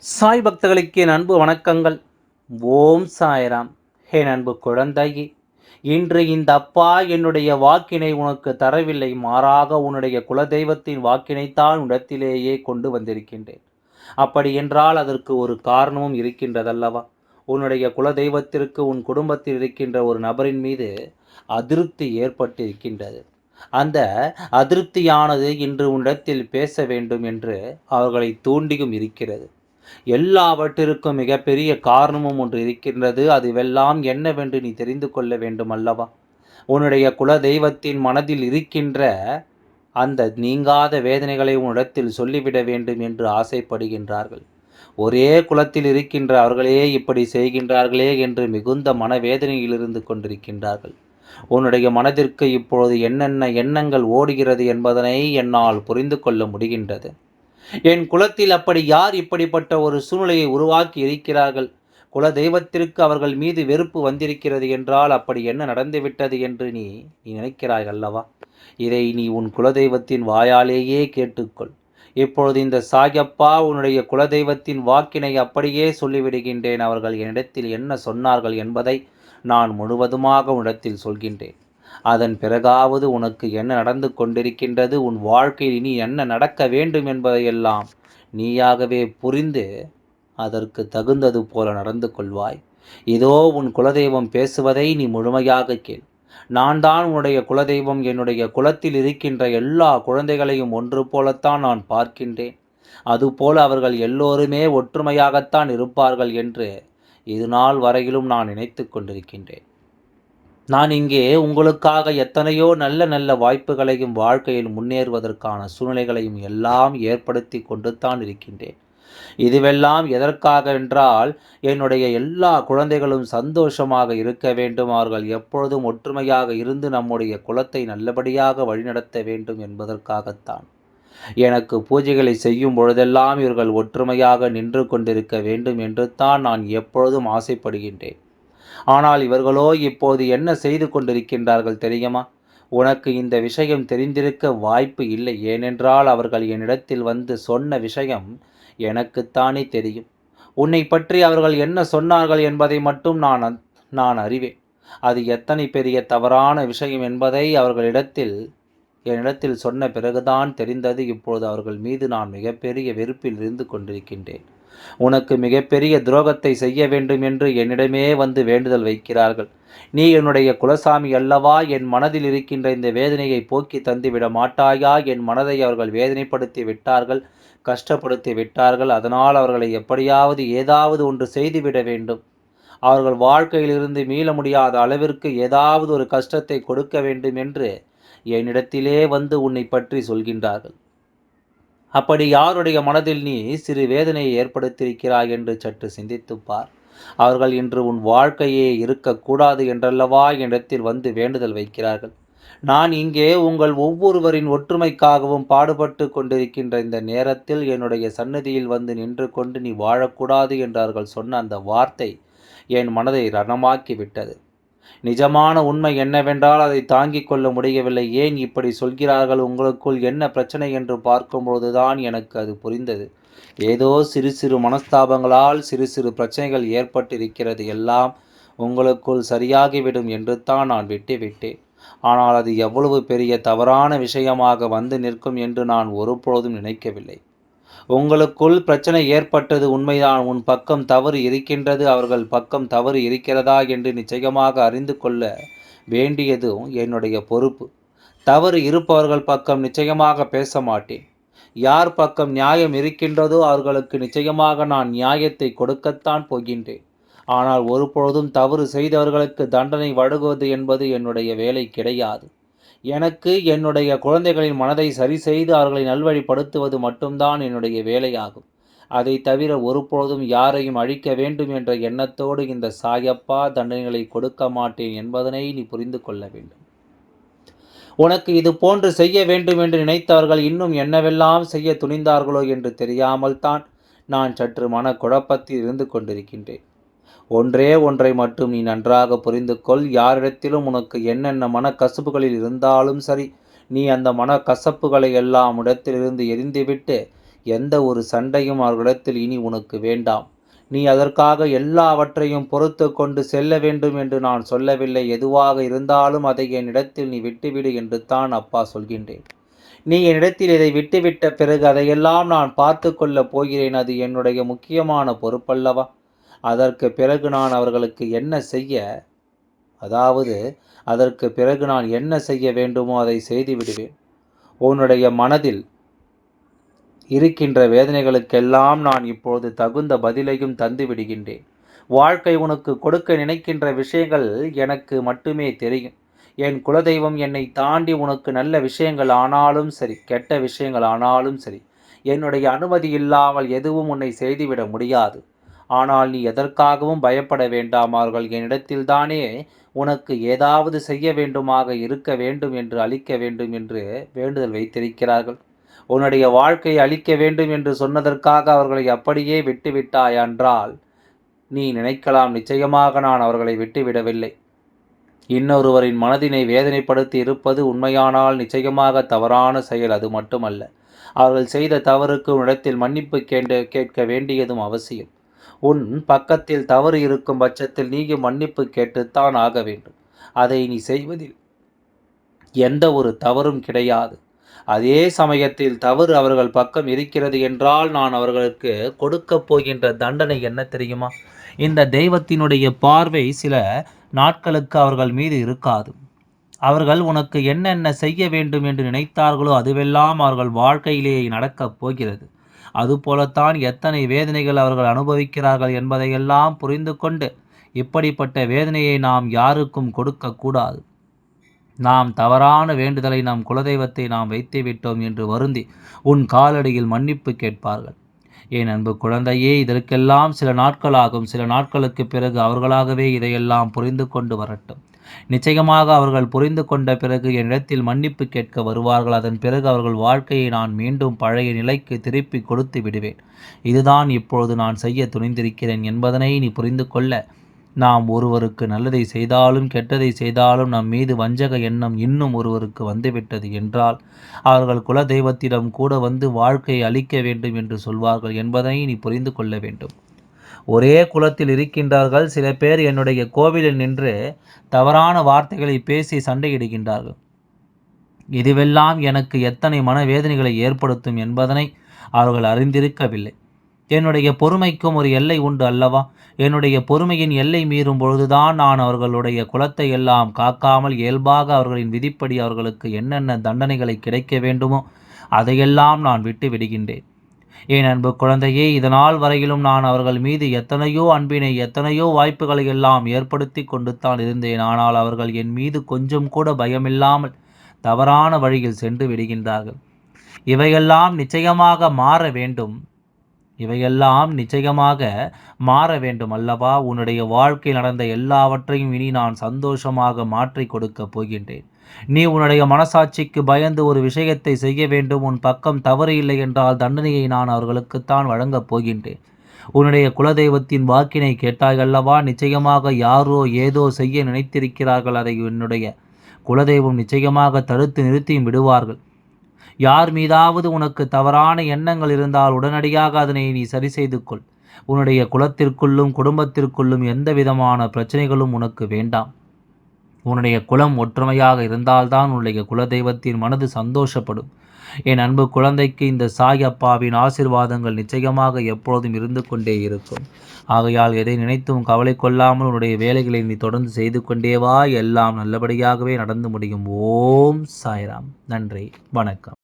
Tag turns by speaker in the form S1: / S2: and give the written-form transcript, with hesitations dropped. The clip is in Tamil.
S1: சாய் பக்தர்களுக்கு என் அன்பு வணக்கங்கள். ஓம் சாய்ராம். என் அன்பு குழந்தையே, இன்று இந்த அப்பா என்னுடைய வாக்கினை உனக்கு தரவில்லை, மாறாக உன்னுடைய குலதெய்வத்தின் வாக்கினைத்தான் உன்னிடத்திலேயே கொண்டு வந்திருக்கின்றேன். அப்படி என்றால் அதற்கு ஒரு காரணமும் இருக்கின்றதல்லவா? உன்னுடைய குலதெய்வத்திற்கு உன் குடும்பத்தில் இருக்கின்ற ஒரு நபரின் மீது அதிருப்தி ஏற்பட்டிருக்கின்றது. அந்த அதிருப்தியானது இன்று உன்னிடத்தில் பேச வேண்டும் என்று அவர்களை தூண்டியும் இருக்கிறது. எல்லாவற்றிற்கும் மிகப்பெரிய காரணமும் ஒன்று இருக்கின்றது. அதுவெல்லாம் என்னவென்று நீ தெரிந்து கொள்ள வேண்டும் அல்லவா? உன்னுடைய குல தெய்வத்தின் மனதில் இருக்கின்ற அந்த நீங்காத வேதனைகளை உன்னிடத்தில் சொல்லிவிட வேண்டும் என்று ஆசைப்படுகின்றார்கள். ஒரே குலத்தில் இருக்கின்ற அவர்களே இப்படி செய்கின்றார்களே என்று மிகுந்த மனவேதனையில் இருந்து கொண்டிருக்கின்றார்கள். உன்னுடைய மனதிற்கு இப்பொழுது என்னென்ன எண்ணங்கள் ஓடுகிறது என்பதனை என்னால் புரிந்து கொள்ள முடிகின்றது. என் குலத்தில் அப்படி யார் இப்படிப்பட்ட ஒரு சூழ்நிலையை உருவாக்கி இருக்கிறார்கள்? குல தெய்வத்திற்கு அவர்கள் மீது வெறுப்பு வந்திருக்கிறது என்றால் அப்படி என்ன நடந்துவிட்டது என்று நீ நினைக்கிறாய் அல்லவா? இதை நீ உன் குலதெய்வத்தின் வாயாலேயே கேட்டுக்கொள். இப்பொழுது இந்த சாயப்பா உன்னுடைய குலதெய்வத்தின் வாக்கினை அப்படியே சொல்லிவிடுகின்றேன். அவர்கள் என்னிடத்தில் என்ன சொன்னார்கள் என்பதை நான் முழுவதுமாக உன்னிடத்தில் சொல்கின்றேன். அதன் பிறகாவது உனக்கு என்ன நடந்து கொண்டிருக்கின்றது, உன் வாழ்க்கையில் இனி என்ன நடக்க வேண்டும் என்பதையெல்லாம் நீயாகவே புரிந்து அதற்கு தகுந்தது போல நடந்து கொள்வாய். இதோ உன் குலதெய்வம் பேசுவதை நீ முழுமையாக கேள். நான் தான் உன்னுடைய குலதெய்வம். என்னுடைய குலத்தில் இருக்கின்ற எல்லா குழந்தைகளையும் ஒன்று போலத்தான் நான் பார்க்கின்றேன். அதுபோல அவர்கள் எல்லோருமே ஒற்றுமையாகத்தான் இருப்பார்கள் என்று இது நாள் வரையிலும் நான் நினைத்து கொண்டிருக்கின்றேன். நான் இங்கே உங்களுக்காக எத்தனையோ நல்ல நல்ல வாய்ப்புகளையும் வாழ்க்கையில் முன்னேறுவதற்கான சூழ்நிலைகளையும் எல்லாம் ஏற்படுத்தி கொண்டுத்தான் இருக்கின்றேன். இதுவெல்லாம் எதற்காக என்றால், என்னுடைய எல்லா குழந்தைகளும் சந்தோஷமாக இருக்க வேண்டும், அவர்கள் எப்பொழுதும் ஒற்றுமையாக இருந்து நம்முடைய குலத்தை நல்லபடியாக வழிநடத்த வேண்டும் என்பதற்காகத்தான். எனக்கு பூஜைகளை செய்யும் பொழுதெல்லாம் இவர்கள் ஒற்றுமையாக நின்று கொண்டிருக்க வேண்டும் என்று தான் நான் எப்பொழுதும் ஆசைப்படுகின்றேன். ஆனால் இவர்களோ இப்போது என்ன செய்து கொண்டிருக்கின்றார்கள் தெரியுமா? உனக்கு இந்த விஷயம் தெரிந்திருக்க வாய்ப்பு இல்லை. ஏனென்றால் அவர்கள் என்னிடத்தில் வந்து சொன்ன விஷயம் எனக்குத்தானே தெரியும். உன்னை பற்றி அவர்கள் என்ன சொன்னார்கள் என்பதை மட்டும் நான் அறிவேன். அது எத்தனை பெரிய தவறான விஷயம் என்பதை என்னிடத்தில் சொன்ன பிறகுதான் தெரிந்தது. இப்பொழுது அவர்கள் மீது நான் மிகப்பெரிய வெறுப்பில் இருந்து கொண்டிருக்கின்றேன். உனக்கு மிகப்பெரிய துரோகத்தை செய்ய வேண்டும் என்று என்னிடமே வந்து வேண்டுதல் வைக்கிறார்கள். நீ என்னுடைய குலசாமி அல்லவா? என் மனதில் இருக்கின்ற இந்த வேதனையை போக்கி தந்துவிட மாட்டாயா? என் மனதை அவர்கள் வேதனைப்படுத்தி விட்டார்கள், கஷ்டப்படுத்தி விட்டார்கள். அதனால் அவர்களை எப்படியாவது ஏதாவது ஒன்று செய்துவிட வேண்டும். அவர்கள் வாழ்க்கையிலிருந்து மீள முடியாத அளவிற்கு ஏதாவது ஒரு கஷ்டத்தை கொடுக்க வேண்டும் என்று என்னிடத்திலே வந்து உன்னை பற்றி சொல்கின்றார்கள். அப்படி யாருடைய மனதில் நீ சிறு வேதனையை ஏற்படுத்தியிருக்கிறாய் என்று சற்று சிந்தித்துப் பார். அவர்கள் இன்று உன் வாழ்க்கையே இருக்கக்கூடாது என்றல்லவா என்னிடத்தில் வந்து வேண்டுதல் வைக்கிறார்கள். நான் இங்கே உங்கள் ஒவ்வொருவரின் ஒற்றுமைக்காகவும் பாடுபட்டு கொண்டிருக்கின்ற இந்த நேரத்தில் என்னுடைய சந்நிதியில் வந்து நின்று கொண்டு நீ வாழக்கூடாது என்று அவர்கள் சொன்ன அந்த வார்த்தை என் மனதை ரணமாக்கி விட்டது. நிஜமான உண்மை என்னவென்றால் அதை தாங்கிக் கொள்ள முடியவில்லை. ஏன் இப்படி சொல்கிறார்கள், உங்களுக்குள் என்ன பிரச்சனை என்று பார்க்கும்பொழுதுதான் எனக்கு அது புரிந்தது. ஏதோ சிறு சிறு மனஸ்தாபங்களால் சிறு சிறு பிரச்சனைகள் ஏற்பட்டிருக்கிறது. எல்லாம் உங்களுக்குள் சரியாகிவிடும் என்று தான் நான் விட்டுவிட்டேன். ஆனால் அது எவ்வளவு பெரிய தவறான விஷயமாக வந்து நிற்கும் என்று நான் ஒருபொழுதும் நினைக்கவில்லை. உங்களுக்குள் பிரச்சனை ஏற்பட்டது உண்மைதான். உன் பக்கம் தவறு இருக்கின்றது, அவர்கள் பக்கம் தவறு இருக்கிறதா என்று நிச்சயமாக அறிந்து கொள்ள வேண்டியதும் என்னுடைய பொறுப்பு. தவறு இருப்பவர்கள் பக்கம் நிச்சயமாக பேச மாட்டேன். யார் பக்கம் நியாயம் இருக்கின்றதோ அவர்களுக்கு நிச்சயமாக நான் நியாயத்தை கொடுக்கத்தான் போகின்றேன். ஆனால் ஒருபொழுதும் தவறு செய்தவர்களுக்கு தண்டனை வழங்குவது என்பது என்னுடைய வேலை கிடையாது. எனக்கு என்னுடைய குழந்தைகளின் மனதை சரி செய்து அவர்களை நல்வழிப்படுத்துவது மட்டும்தான் என்னுடைய வேலையாகும். அதை தவிர ஒருபொழுதும் யாரையும் அழிக்க வேண்டும் என்ற எண்ணத்தோடு இந்த சாயப்பா தண்டனைகளை கொடுக்க மாட்டேன் என்பதனை நீ புரிந்து கொள்ள வேண்டும். உனக்கு இது போன்று செய்ய வேண்டும் என்று நினைத்தவர்கள் இன்னும் என்னவெல்லாம் செய்ய துணிந்தார்களோ என்று தெரியாமல் தான் நான் சற்று மன குழப்பத்தில் இருந்து கொண்டிருக்கின்றேன். ஒன்றே ஒன்றை மட்டும் நீ நன்றாக புரிந்து கொள். யாரிடத்திலும் உனக்கு என்னென்ன மனக்கசப்புகளில் இருந்தாலும் சரி, நீ அந்த மனக்கசப்புகளை எல்லாம் இடத்திலிருந்து எரிந்துவிட்டு எந்த ஒரு சண்டையும் அவர்களிடத்தில் இனி உனக்கு வேண்டாம். நீ அதற்காக எல்லாவற்றையும் பொறுத்து கொண்டு செல்ல வேண்டும் என்று நான் சொல்லவில்லை. எதுவாக இருந்தாலும் அதை என்னிடத்தில் நீ விட்டுவிடு என்று தான் அப்பா சொல்கின்றேன். நீ என்னிடத்தில் இதை விட்டுவிட்ட பிறகு அதையெல்லாம் நான் பார்த்து கொள்ளப் போகிறேன். அது என்னுடைய முக்கியமான பொறுப்பல்லவா? அதற்கு பிறகு நான் அவர்களுக்கு என்ன செய்ய அதற்கு பிறகு நான் என்ன செய்ய வேண்டுமோ அதை செய்து விடுவேன். உன்னுடைய மனதில் இருக்கின்ற வேதனைகளுக்கெல்லாம் நான் இப்போது தகுந்த பதிலையும் தந்து விடுகின்றேன். வாழ்க்கை உனக்கு கொடுக்க நினைக்கின்ற விஷயங்கள் எனக்கு மட்டுமே தெரியும். என் குலதெய்வம் என்னை தாண்டி உனக்கு நல்ல விஷயங்கள் ஆனாலும் சரி, கெட்ட விஷயங்கள் ஆனாலும் சரி, என்னுடைய அனுமதி இல்லாமல் எதுவும் உன்னை செய்துவிட முடியாது. ஆனால் நீ எதற்காகவும் பயப்பட வேண்டாம். அவர்கள் என்னிடத்தில்தானே உனக்கு ஏதாவது செய்ய வேண்டுமாக இருக்க வேண்டும் என்று அளிக்க வேண்டும் என்று வேண்டுதல் வைத்திருக்கிறார்கள். உன்னுடைய வாழ்க்கையை அளிக்க வேண்டும் என்று சொன்னதற்காக அவர்களை அப்படியே விட்டுவிட்டாய் என்றால் நீ நினைக்கலாம், நிச்சயமாக நான் அவர்களை விட்டுவிடவில்லை. இன்னொருவரின் மனதினை வேதனைப்படுத்தி இருப்பது உண்மையானால் நிச்சயமாக தவறான செயல். அது மட்டுமல்ல, அவர்கள் செய்த தவறுக்கு உன்னிடத்தில் மன்னிப்பு கேட்க வேண்டியதும் அவசியம். உன் பக்கத்தில் தவறு இருக்கும் பட்சத்தில் நீயும் மன்னிப்பு கேட்டுத்தான் ஆக வேண்டும். அதை நீ செய்வதில் எந்த ஒரு தவறும் கிடையாது. அதே சமயத்தில் தவறு அவர்கள் பக்கம் இருக்கிறது என்றால் நான் அவர்களுக்கு கொடுக்கப் போகின்ற தண்டனை என்ன தெரியுமா? இந்த தெய்வத்தினுடைய பார்வை சில நாட்களுக்கு அவர்கள் மீது இருக்காது. அவர்கள் உனக்கு என்னென்ன செய்ய வேண்டும் என்று நினைத்தார்களோ அதுவெல்லாம் அவர்கள் வாழ்க்கையிலேயே நடக்கப் போகிறது. அதுபோலத்தான் எத்தனை வேதனைகள் அவர்கள் அனுபவிக்கிறார்கள் என்பதையெல்லாம் புரிந்து கொண்டு இப்படிப்பட்ட வேதனையை நாம் யாருக்கும் கொடுக்கக்கூடாது. நாம் தவறான வேண்டுதலை நம் குலதெய்வத்தை நாம் வைத்து விட்டோம் என்று வருந்தி உன் காலடியில் மன்னிப்பு கேட்பார்கள். என் அன்பு குழந்தையே, இதற்கெல்லாம் சில நாட்கள் ஆகும். சில நாட்களுக்கு பிறகு அவர்களாகவே இதையெல்லாம் புரிந்து கொண்டு வரட்டும். நிச்சயமாக அவர்கள் புரிந்து கொண்ட பிறகு என்னிடத்தில் மன்னிப்பு கேட்க வருவார்கள். அதன் பிறகு அவர்கள் வாழ்க்கையை நான் மீண்டும் பழைய நிலைக்கு திருப்பி கொடுத்து விடுவேன். இதுதான் இப்பொழுது நான் செய்ய துணிந்திருக்கிறேன் என்பதனை நீ புரிந்து கொள்ள, நாம் ஒருவருக்கு நல்லதை செய்தாலும் கெட்டதை செய்தாலும் நம் மீது வஞ்சக எண்ணம் இன்னும் ஒருவருக்கு வந்துவிட்டது என்றால் அவர்கள் குல தெய்வத்திடம் கூட வந்து வாழ்க்கையை அளிக்க வேண்டும் என்று சொல்வார்கள் என்பதனை நீ புரிந்து கொள்ள வேண்டும். ஒரே குலத்தில் இருக்கின்றார்கள். சில பேர் என்னுடைய கோவிலில் நின்று தவறான வார்த்தைகளை பேசி சண்டையிடுகின்றார்கள். இதுவெல்லாம் எனக்கு எத்தனை மனவேதனைகளை ஏற்படுத்தும் என்பதனை அவர்கள் அறிந்திருக்கவில்லை. என்னுடைய பொறுமைக்கும் ஒரு எல்லை உண்டு அல்லவா? என்னுடைய பொறுமையின் எல்லை மீறும் பொழுதுதான் நான் அவர்களுடைய குலத்தை எல்லாம் காக்காமல் இயல்பாக அவர்களின் விதிப்படி அவர்களுக்கு என்னென்ன தண்டனைகளை கிடைக்க வேண்டுமோ அதையெல்லாம் நான் விட்டு விடுகின்றேன். என் அன்பு குழந்தையே, இதனால் வரையிலும் நான் அவர்கள் மீது எத்தனையோ அன்பினை, எத்தனையோ வாய்ப்புகளை எல்லாம் ஏற்படுத்தி கொண்டு தான் இருந்தேன். ஆனால் அவர்கள் என் மீது கொஞ்சம் கூட பயமில்லாமல் தவறான வழியில் சென்று விடுகின்றார்கள். இவையெல்லாம் நிச்சயமாக மாற வேண்டும் அல்லவா? உன்னுடைய வாழ்க்கையில் நடந்த எல்லாவற்றையும் இனி நான் சந்தோஷமாக மாற்றி கொடுக்க போகின்றேன். நீ உன்னுடைய மனசாட்சிக்கு பயந்து ஒரு விஷயத்தை செய்ய வேண்டும். உன் பக்கம் தவறு இல்லை என்றால் தண்டனையை நான் அவர்களுக்குத்தான் வழங்கப் போகின்றேன். உன்னுடைய குலதெய்வத்தின் வாக்கினை கேட்டாய் அல்லவா? நிச்சயமாக யாரோ ஏதோ செய்ய நினைத்திருக்கிறார்கள். அதை என்னுடைய குலதெய்வம் நிச்சயமாக தடுத்து நிறுத்தியும் விடுவார்கள். யார் மீதாவது உனக்கு தவறான எண்ணங்கள் இருந்தால் உடனடியாக அதனை நீ சரி செய்து கொள். உன்னுடைய குலத்திற்குள்ளும் குடும்பத்திற்குள்ளும் எந்த விதமான பிரச்சனைகளும் உனக்கு வேண்டாம். உன்னுடைய குலம் ஒற்றுமையாக இருந்தால்தான் உன்னுடைய குலதெய்வத்தின் மனது சந்தோஷப்படும். என் அன்பு குழந்தைக்கு இந்த சாயப்பாவின் ஆசீர்வாதங்கள் நிச்சயமாக எப்பொழுதும் இருந்து கொண்டே இருக்கும். ஆகையால் எதை நினைத்தும் கவலை கொள்ளாமல் உன்னுடைய வேலைகளை நீ தொடர்ந்து செய்து கொண்டே வா. எல்லாம் நல்லபடியாகவே நடந்து முடியும். ஓம் சாய்ராம். நன்றி, வணக்கம்.